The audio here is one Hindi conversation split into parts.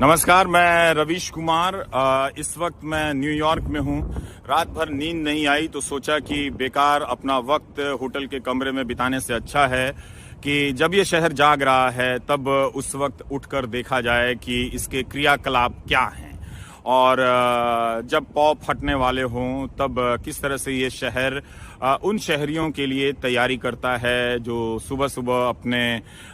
नमस्कार, मैं रवीश कुमार। इस वक्त मैं न्यूयॉर्क में हूँ। रात भर नींद नहीं आई तो सोचा कि बेकार अपना वक्त होटल के कमरे में बिताने से अच्छा है कि जब ये शहर जाग रहा है तब उस वक्त उठकर देखा जाए कि इसके क्रियाकलाप क्या हैं और जब पौ फटने वाले हों तब किस तरह से ये शहर उन शहरियों के लिए तैयारी करता है जो सुबह सुबह अपने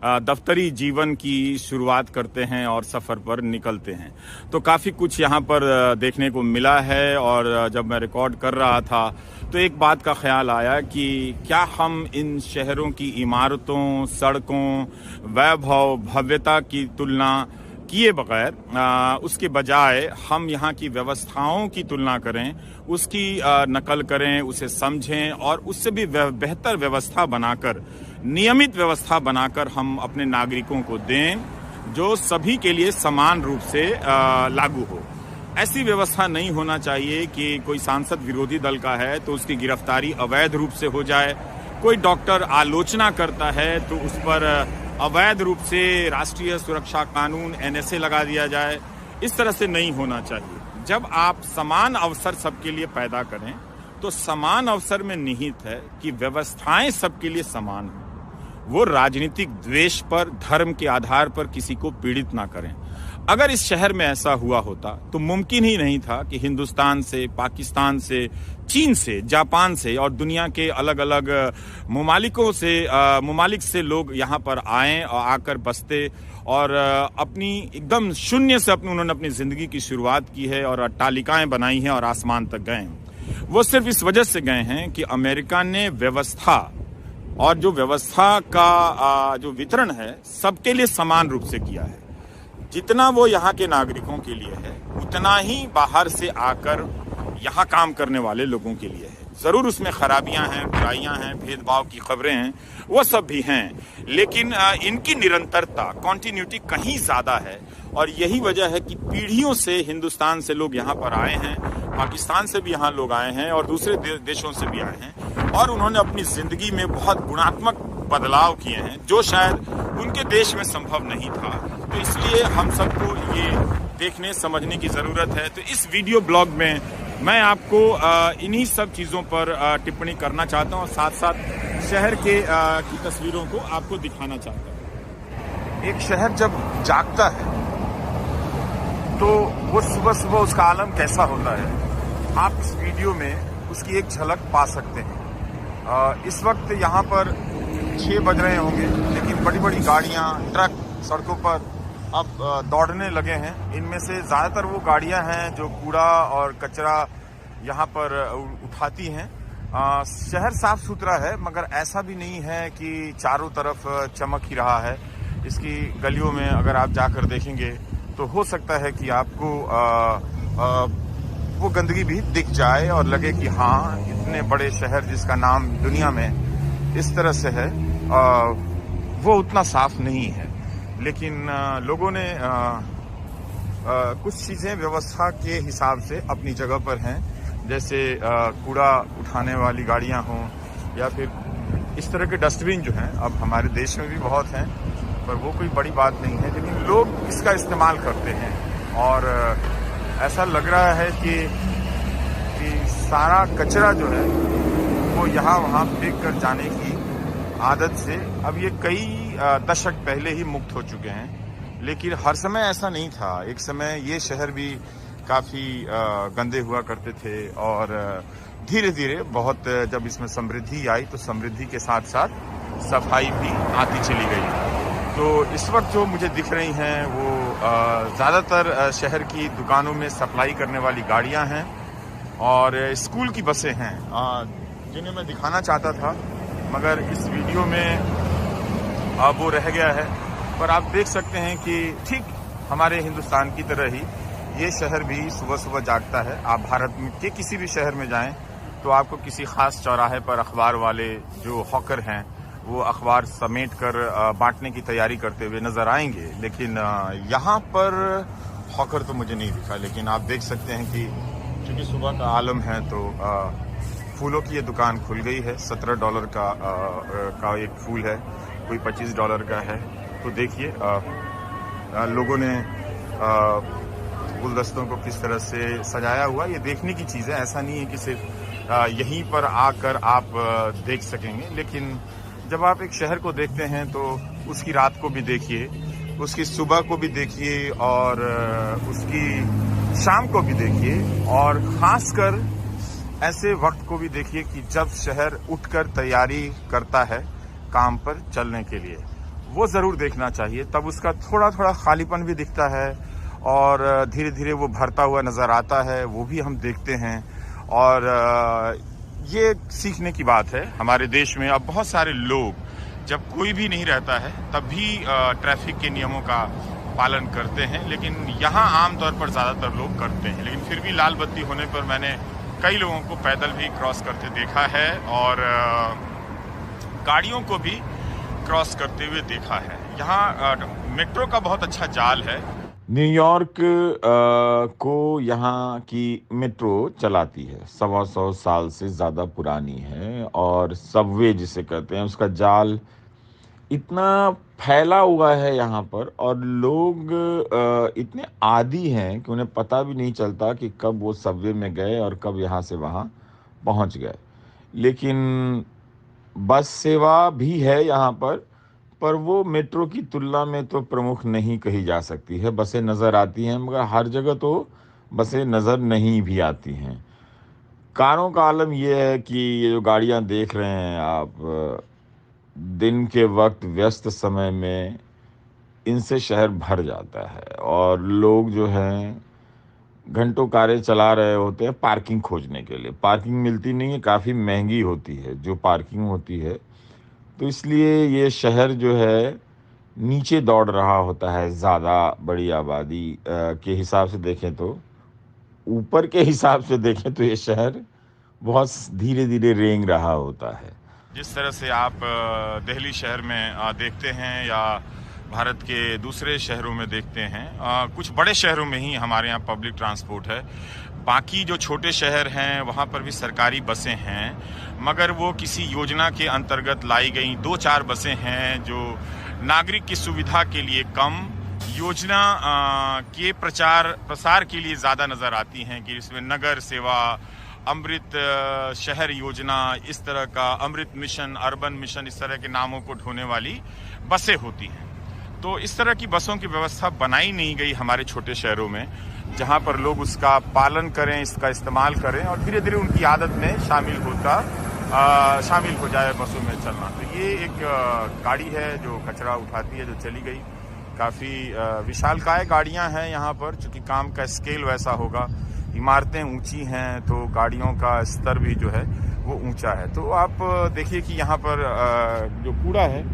दफ्तरी जीवन की शुरुआत करते हैं और सफ़र पर निकलते हैं। तो काफ़ी कुछ यहाँ पर देखने को मिला है और जब मैं रिकॉर्ड कर रहा था तो एक बात का ख्याल आया कि क्या हम इन शहरों की इमारतों, सड़कों, वैभव, भव्यता की तुलना किए बगैर उसके बजाय हम यहाँ की व्यवस्थाओं की तुलना करें, उसकी नकल करें, उसे समझें और उससे भी बेहतर व्यवस्था बनाकर, नियमित व्यवस्था बनाकर हम अपने नागरिकों को दें जो सभी के लिए समान रूप से लागू हो। ऐसी व्यवस्था नहीं होना चाहिए कि कोई सांसद विरोधी दल का है तो उसकी गिरफ्तारी अवैध रूप से हो जाए, कोई डॉक्टर आलोचना करता है तो उस पर अवैध रूप से राष्ट्रीय सुरक्षा कानून NSA लगा दिया जाए। इस तरह से नहीं होना चाहिए। जब आप समान अवसर सबके लिए पैदा करें तो समान अवसर में निहित है कि व्यवस्थाएं सबके लिए समान हों। वो राजनीतिक द्वेष पर, धर्म के आधार पर किसी को पीड़ित ना करें। अगर इस शहर में ऐसा हुआ होता तो मुमकिन ही नहीं था कि हिंदुस्तान से, पाकिस्तान से, चीन से, जापान से और दुनिया के अलग अलग ममालिक से लोग यहाँ पर आए और आकर बसते और अपनी एकदम शून्य से उन्होंने अपनी जिंदगी की शुरुआत की है और अट्टालिकाएं बनाई हैं और आसमान तक गए हैं। वो सिर्फ इस वजह से गए हैं कि अमेरिका ने व्यवस्था और जो व्यवस्था का जो वितरण है सबके लिए समान रूप से किया है। जितना वो यहाँ के नागरिकों के लिए है उतना ही बाहर से आकर यहाँ काम करने वाले लोगों के लिए है। जरूर उसमें खराबियां हैं, बुराइयां हैं, भेदभाव की खबरें हैं, वो सब भी हैं, लेकिन इनकी निरंतरता, कॉन्टिन्यूटी कहीं ज्यादा है और यही वजह है कि पीढ़ियों से हिंदुस्तान से लोग यहाँ पर आए हैं, पाकिस्तान से भी यहाँ लोग आए हैं और दूसरे देशों से भी आए हैं और उन्होंने अपनी जिंदगी में बहुत गुणात्मक बदलाव किए हैं जो शायद उनके देश में संभव नहीं था। तो इसलिए हम सबको ये देखने समझने की जरूरत है। तो इस वीडियो ब्लॉग में मैं आपको इन्हीं सब चीज़ों पर टिप्पणी करना चाहता हूँ और साथ साथ शहर की तस्वीरों को आपको दिखाना चाहता हूँ। एक शहर जब जागता है तो वो सुबह सुबह उसका आलम कैसा होता है, आप इस वीडियो में उसकी एक झलक पा सकते हैं। इस वक्त यहाँ पर 6 बज रहे होंगे लेकिन बड़ी बड़ी गाड़ियाँ, ट्रक सड़कों पर अब दौड़ने लगे हैं। इनमें से ज़्यादातर वो गाड़ियां हैं जो कूड़ा और कचरा यहाँ पर उठाती हैं। शहर साफ सुथरा है मगर ऐसा भी नहीं है कि चारों तरफ चमक ही रहा है। इसकी गलियों में अगर आप जाकर देखेंगे तो हो सकता है कि आपको वो गंदगी भी दिख जाए और लगे कि हाँ, इतने बड़े शहर जिसका नाम दुनिया में इस तरह से है वो उतना साफ नहीं है। लेकिन लोगों ने कुछ चीज़ें व्यवस्था के हिसाब से अपनी जगह पर हैं, जैसे कूड़ा उठाने वाली गाड़ियां हों या फिर इस तरह के डस्टबिन जो हैं, अब हमारे देश में भी बहुत हैं पर वो कोई बड़ी बात नहीं है, लेकिन लोग इसका इस्तेमाल करते हैं और ऐसा लग रहा है कि सारा कचरा जो है वो यहाँ वहाँ फेंक कर जाने की आदत से अब ये कई दशक पहले ही मुक्त हो चुके हैं। लेकिन हर समय ऐसा नहीं था। एक समय ये शहर भी काफ़ी गंदे हुआ करते थे और धीरे धीरे बहुत जब इसमें समृद्धि आई तो समृद्धि के साथ साथ सफाई भी आती चली गई। तो इस वक्त जो मुझे दिख रही हैं वो ज़्यादातर शहर की दुकानों में सप्लाई करने वाली गाड़ियां हैं और स्कूल की बसें हैं जिन्हें मैं दिखाना चाहता था मगर इस वीडियो में अब वो रह गया है। पर आप देख सकते हैं कि ठीक हमारे हिंदुस्तान की तरह ही ये शहर भी सुबह सुबह जागता है। आप भारत के किसी भी शहर में जाएं तो आपको किसी खास चौराहे पर अखबार वाले जो हॉकर हैं वो अखबार समेट कर बांटने की तैयारी करते हुए नजर आएंगे, लेकिन यहाँ पर हॉकर तो मुझे नहीं दिखा। लेकिन आप देख सकते हैं कि चूँकि सुबह का आलम है तो फूलों की ये दुकान खुल गई है। $17 का एक फूल है, कोई $25 का है। तो देखिए लोगों ने गुलदस्तों को किस तरह से सजाया हुआ, ये देखने की चीज़ है। ऐसा नहीं है कि सिर्फ यहीं पर आकर आप देख सकेंगे, लेकिन जब आप एक शहर को देखते हैं तो उसकी रात को भी देखिए, उसकी सुबह को भी देखिए और उसकी शाम को भी देखिए, और खासकर ऐसे वक्त को भी देखिए कि जब शहर उठकर तैयारी करता है काम पर चलने के लिए। वो ज़रूर देखना चाहिए, तब उसका थोड़ा थोड़ा खालीपन भी दिखता है और धीरे धीरे वो भरता हुआ नज़र आता है, वो भी हम देखते हैं। और ये सीखने की बात है। हमारे देश में अब बहुत सारे लोग, जब कोई भी नहीं रहता है तब भी ट्रैफिक के नियमों का पालन करते हैं, लेकिन यहाँ आमतौर पर ज़्यादातर लोग करते हैं। लेकिन फिर भी लाल बत्ती होने पर मैंने कई लोगों को पैदल भी क्रॉस करते देखा है और गाड़ियों को भी क्रॉस करते हुए देखा है। यहाँ मेट्रो का बहुत अच्छा जाल है। न्यूयॉर्क को यहाँ की मेट्रो चलाती है, 125 साल से ज़्यादा पुरानी है, और सबवे जिसे कहते हैं उसका जाल इतना फैला हुआ है यहाँ पर, और लोग इतने आदी हैं कि उन्हें पता भी नहीं चलता कि कब वो सबवे में गए और कब यहाँ से वहाँ पहुँच गए। लेकिन बस सेवा भी है यहाँ पर वो मेट्रो की तुलना में तो प्रमुख नहीं कही जा सकती है। बसें नज़र आती हैं, मगर हर जगह तो बसें नज़र नहीं भी आती हैं। कारों का आलम ये है कि ये जो गाड़ियाँ देख रहे हैं आप, दिन के वक्त व्यस्त समय में इनसे शहर भर जाता है और लोग जो हैं घंटों कारें चला रहे होते हैं पार्किंग खोजने के लिए। पार्किंग मिलती नहीं है, काफ़ी महंगी होती है जो पार्किंग होती है, तो इसलिए ये शहर जो है नीचे दौड़ रहा होता है। ज़्यादा बड़ी आबादी के हिसाब से देखें तो, ऊपर के हिसाब से देखें तो ये शहर बहुत धीरे धीरे रेंग रहा होता है। जिस तरह से आप दिल्ली शहर में देखते हैं या भारत के दूसरे शहरों में देखते हैं, कुछ बड़े शहरों में ही हमारे यहाँ पब्लिक ट्रांसपोर्ट है। बाकी जो छोटे शहर हैं वहाँ पर भी सरकारी बसें हैं, मगर वो किसी योजना के अंतर्गत लाई गई 2-4 बसें हैं जो नागरिक की सुविधा के लिए कम, योजना के प्रसार के लिए ज़्यादा नज़र आती हैं, कि इसमें नगर सेवा, अमृत शहर योजना, इस तरह का अमृत मिशन, अर्बन मिशन, इस तरह के नामों को ढोने वाली बसें होती हैं। तो इस तरह की बसों की व्यवस्था बनाई नहीं गई हमारे छोटे शहरों में, जहां पर लोग उसका पालन करें, इसका इस्तेमाल करें और धीरे धीरे उनकी आदत में शामिल हो जाए बसों में चलना। तो ये एक गाड़ी है जो कचरा उठाती है, जो चली गई। काफ़ी विशालकाय गाड़ियां हैं यहाँ पर, चूँकि काम का स्केल वैसा होगा। इमारतें ऊंची हैं तो गाड़ियों का स्तर भी जो है वो ऊंचा है। तो आप देखिए कि यहाँ पर जो कूड़ा है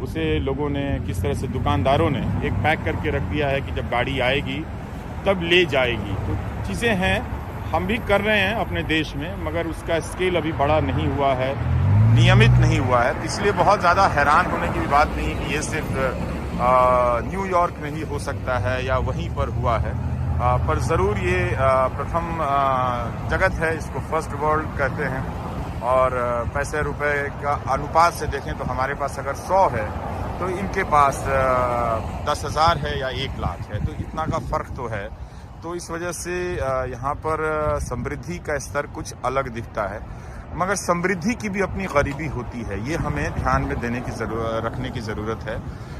उसे लोगों ने किस तरह से, दुकानदारों ने एक पैक करके रख दिया है कि जब गाड़ी आएगी तब ले जाएगी। तो चीज़ें हैं, हम भी कर रहे हैं अपने देश में, मगर उसका स्केल अभी बड़ा नहीं हुआ है, नियमित नहीं हुआ है। इसलिए बहुत ज़्यादा हैरान होने की भी बात नहीं है कि ये सिर्फ न्यूयॉर्क में ही हो सकता है या वहीं पर हुआ है। पर ज़रूर ये प्रथम जगत है, इसको फर्स्ट वर्ल्ड कहते हैं। और पैसे रुपए का अनुपात से देखें तो हमारे पास अगर 100 है तो इनके पास 10,000 है या 1 लाख है, तो इतना का फ़र्क तो है। तो इस वजह से यहाँ पर समृद्धि का स्तर कुछ अलग दिखता है, मगर समृद्धि की भी अपनी गरीबी होती है। ये हमें ध्यान में रखने की ज़रूरत है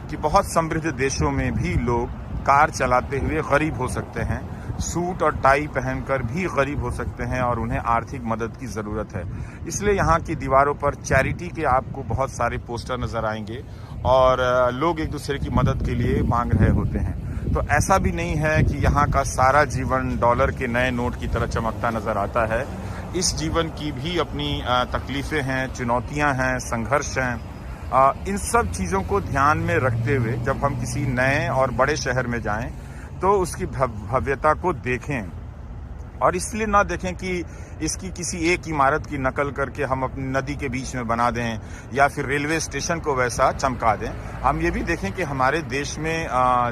कि बहुत समृद्ध देशों में भी लोग कार चलाते हुए गरीब हो सकते हैं, सूट और टाई पहनकर भी गरीब हो सकते हैं और उन्हें आर्थिक मदद की ज़रूरत है। इसलिए यहाँ की दीवारों पर चैरिटी के आपको बहुत सारे पोस्टर नज़र आएंगे और लोग एक दूसरे की मदद के लिए मांग रहे होते हैं। तो ऐसा भी नहीं है कि यहाँ का सारा जीवन डॉलर के नए नोट की तरह चमकता नज़र आता है। इस जीवन की भी अपनी तकलीफ़ें हैं, चुनौतियाँ हैं, संघर्ष हैं। इन सब चीज़ों को ध्यान में रखते हुए जब हम किसी नए और बड़े शहर में जाएं तो उसकी भव्यता को देखें, और इसलिए ना देखें कि इसकी किसी एक इमारत की नकल करके हम अपनी नदी के बीच में बना दें या फिर रेलवे स्टेशन को वैसा चमका दें। हम ये भी देखें कि हमारे देश में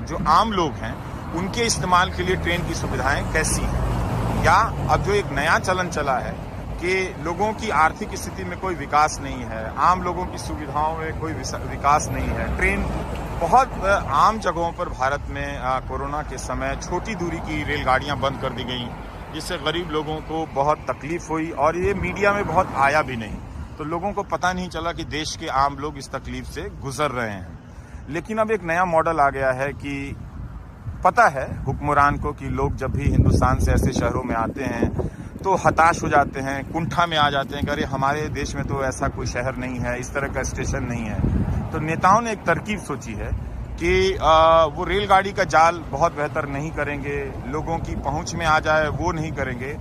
जो आम लोग हैं उनके इस्तेमाल के लिए ट्रेन की सुविधाएं कैसी हैं। या अब जो एक नया चलन चला है कि लोगों की आर्थिक स्थिति में कोई विकास नहीं है, आम लोगों की सुविधाओं में कोई विकास नहीं है, ट्रेन बहुत आम जगहों पर भारत में कोरोना के समय छोटी दूरी की रेलगाड़ियां बंद कर दी गई, जिससे गरीब लोगों को बहुत तकलीफ हुई और ये मीडिया में बहुत आया भी नहीं, तो लोगों को पता नहीं चला कि देश के आम लोग इस तकलीफ से गुजर रहे हैं। लेकिन अब एक नया मॉडल आ गया है कि पता है हुक्मरान को कि लोग जब भी हिंदुस्तान से ऐसे शहरों में आते हैं तो हताश हो जाते हैं, कुंठा में आ जाते हैं कि अरे हमारे देश में तो ऐसा कोई शहर नहीं है, इस तरह का स्टेशन नहीं है। तो नेताओं ने एक तरकीब सोची है कि वो रेलगाड़ी का जाल बहुत बेहतर नहीं करेंगे, लोगों की पहुंच में आ जाए वो नहीं करेंगे,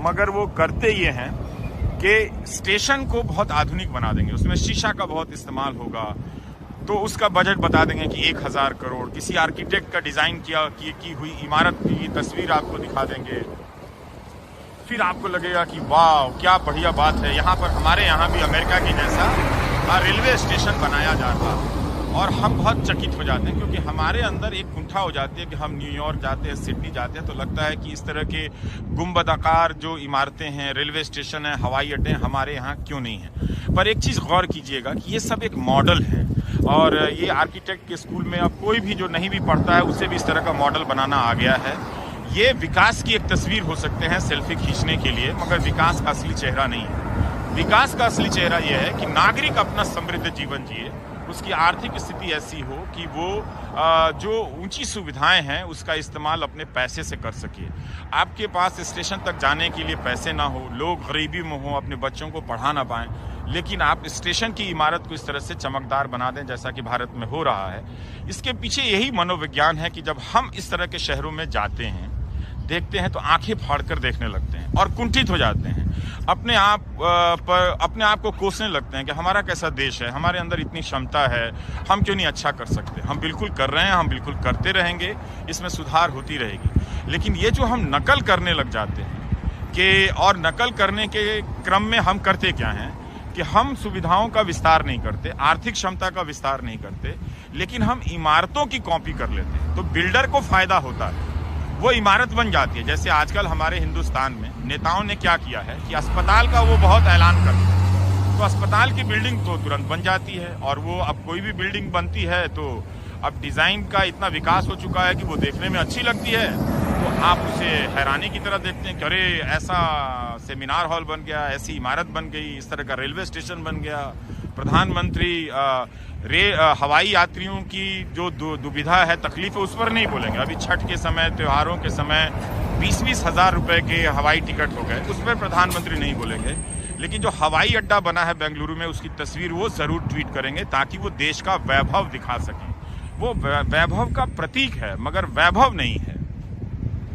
मगर वो करते ये हैं कि स्टेशन को बहुत आधुनिक बना देंगे, उसमें शीशा का बहुत इस्तेमाल होगा, तो उसका बजट बता देंगे कि 1000 करोड़, किसी आर्किटेक्ट का डिज़ाइन की हुई इमारत की तस्वीर आपको दिखा देंगे। फिर आपको लगेगा कि वाह क्या बढ़िया बात है, यहाँ पर हमारे यहाँ भी अमेरिका की जैसा रेलवे स्टेशन बनाया जा रहा है। और हम बहुत चकित हो जाते हैं क्योंकि हमारे अंदर एक कुंठा हो जाती है कि हम न्यूयॉर्क जाते हैं, सिडनी जाते हैं, तो लगता है कि इस तरह के गुंबदाकार जो इमारतें हैं, रेलवे स्टेशन है, हवाई अड्डे हमारे यहाँ क्यों नहीं है। पर एक चीज़ गौर कीजिएगा कि ये सब एक मॉडल है और ये आर्किटेक्ट के स्कूल में अब कोई भी जो नहीं भी पढ़ता है उसे भी इस तरह का मॉडल बनाना आ गया है। ये विकास की एक तस्वीर हो सकते हैं सेल्फी खींचने के लिए, मगर विकास का असली चेहरा नहीं है। विकास का असली चेहरा यह है कि नागरिक अपना समृद्ध जीवन जिए, उसकी आर्थिक स्थिति ऐसी हो कि वो जो ऊंची सुविधाएं हैं उसका इस्तेमाल अपने पैसे से कर सके। आपके पास स्टेशन तक जाने के लिए पैसे ना हो, लोग गरीबी में हो, अपने बच्चों को पढ़ा ना पाएं, लेकिन आप स्टेशन की इमारत को इस तरह से चमकदार बना दें जैसा कि भारत में हो रहा है। इसके पीछे यही मनोविज्ञान है कि जब हम इस तरह के शहरों में जाते हैं, देखते हैं, तो आंखें फाड़कर देखने लगते हैं और कुंठित हो जाते हैं, अपने आप को कोसने लगते हैं कि हमारा कैसा देश है, हमारे अंदर इतनी क्षमता है, हम क्यों नहीं अच्छा कर सकते। हम बिल्कुल कर रहे हैं, हम बिल्कुल करते रहेंगे, इसमें सुधार होती रहेगी। लेकिन ये जो हम नकल करने लग जाते हैं कि, और नकल करने के क्रम में हम करते क्या हैं कि हम सुविधाओं का विस्तार नहीं करते, आर्थिक क्षमता का विस्तार नहीं करते, लेकिन हम इमारतों की कॉपी कर लेते हैं। तो बिल्डर को फायदा होता है, वो इमारत बन जाती है। जैसे आजकल हमारे हिंदुस्तान में नेताओं ने क्या किया है कि अस्पताल का वो बहुत ऐलान करते हैं, तो अस्पताल की बिल्डिंग तो तुरंत बन जाती है। और वो अब कोई भी बिल्डिंग बनती है तो अब डिज़ाइन का इतना विकास हो चुका है कि वो देखने में अच्छी लगती है, तो आप उसे हैरानी की तरह देखते हैं कि अरे ऐसा सेमिनार हॉल बन गया, ऐसी इमारत बन गई, इस तरह का रेलवे स्टेशन बन गया। प्रधानमंत्री हवाई यात्रियों की जो दुविधा है, तकलीफ है, उस पर नहीं बोलेंगे। अभी छठ के समय, त्योहारों के समय 20-20 हज़ार रुपए के हवाई टिकट हो गए, उस पर प्रधानमंत्री नहीं बोलेंगे। लेकिन जो हवाई अड्डा बना है बेंगलुरु में, उसकी तस्वीर वो ज़रूर ट्वीट करेंगे ताकि वो देश का वैभव दिखा सकें। वो वैभव का प्रतीक है मगर वैभव नहीं है।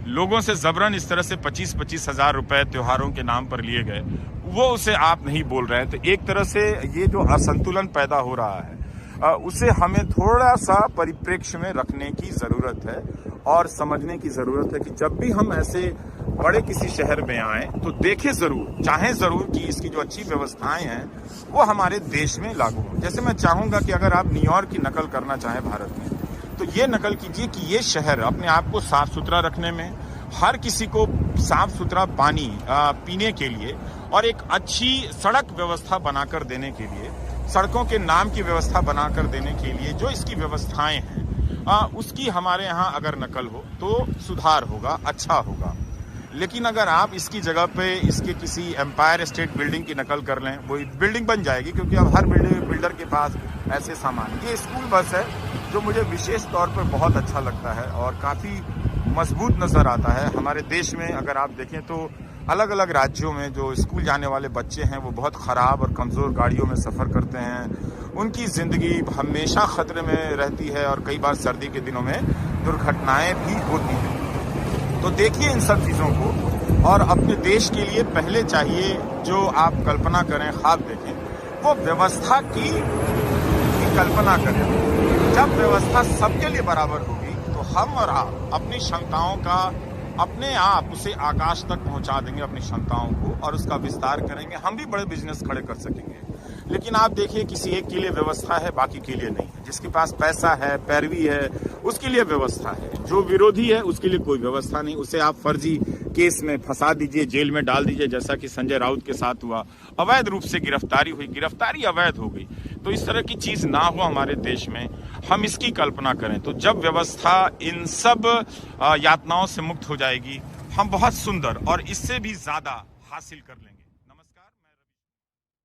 लोगों से जबरन इस तरह से 25-25 हज़ार रुपए त्योहारों के नाम पर लिए गए, वो उसे आप नहीं बोल रहे हैं। तो एक तरह से ये जो असंतुलन पैदा हो रहा है उसे हमें थोड़ा सा परिप्रेक्ष्य में रखने की ज़रूरत है और समझने की ज़रूरत है कि जब भी हम ऐसे बड़े किसी शहर में आए तो देखें ज़रूर, चाहें ज़रूर कि इसकी जो अच्छी व्यवस्थाएं हैं वो हमारे देश में लागू हो। जैसे मैं चाहूँगा कि अगर आप न्यूयॉर्क की नकल करना चाहें भारत में, तो ये नकल कीजिए कि ये शहर अपने आप को साफ सुथरा रखने में, हर किसी को साफ सुथरा पानी पीने के लिए और एक अच्छी सड़क व्यवस्था बनाकर देने के लिए, सड़कों के नाम की व्यवस्था बनाकर देने के लिए जो इसकी व्यवस्थाएं हैं उसकी हमारे यहाँ अगर नकल हो तो सुधार होगा, अच्छा होगा। लेकिन अगर आप इसकी जगह पे इसके किसी एम्पायर स्टेट बिल्डिंग की नकल कर लें, वो बिल्डिंग बन जाएगी क्योंकि अब हर बिल्डर के पास ऐसे सामान। ये स्कूल बस है जो मुझे विशेष तौर पर बहुत अच्छा लगता है और काफ़ी मजबूत नज़र आता है। हमारे देश में अगर आप देखें तो अलग अलग राज्यों में जो स्कूल जाने वाले बच्चे हैं वो बहुत ख़राब और कमज़ोर गाड़ियों में सफ़र करते हैं, उनकी ज़िंदगी हमेशा ख़तरे में रहती है और कई बार सर्दी के दिनों में दुर्घटनाएं भी होती हैं। तो देखिए इन सब चीज़ों को, और अपने देश के लिए पहले चाहिए जो आप कल्पना करें, ख्वाब देखें, वो व्यवस्था की कल्पना करें। जब व्यवस्था सबके लिए बराबर होगी तो हम और आप अपनी क्षमताओं का अपने आप उसे आकाश तक पहुंचा देंगे, अपनी क्षमताओं को, और उसका विस्तार करेंगे। हम भी बड़े बिजनेस खड़े कर सकेंगे। लेकिन आप देखिए किसी एक के लिए व्यवस्था है, बाकी के लिए नहीं है। जिसके पास पैसा है, पैरवी है, उसके लिए व्यवस्था है। जो विरोधी है उसके लिए कोई व्यवस्था नहीं। उसे आप फर्जी केस में फंसा दीजिए, जेल में डाल दीजिए, जैसा कि संजय राउत के साथ हुआ। अवैध रूप से गिरफ्तारी हुई, गिरफ्तारी अवैध हो गई। तो इस तरह की चीज ना हो हमारे देश में, हम इसकी कल्पना करें तो जब व्यवस्था इन सब यातनाओं से मुक्त हो जाएगी, हम बहुत सुंदर और इससे भी ज्यादा हासिल कर लेंगे।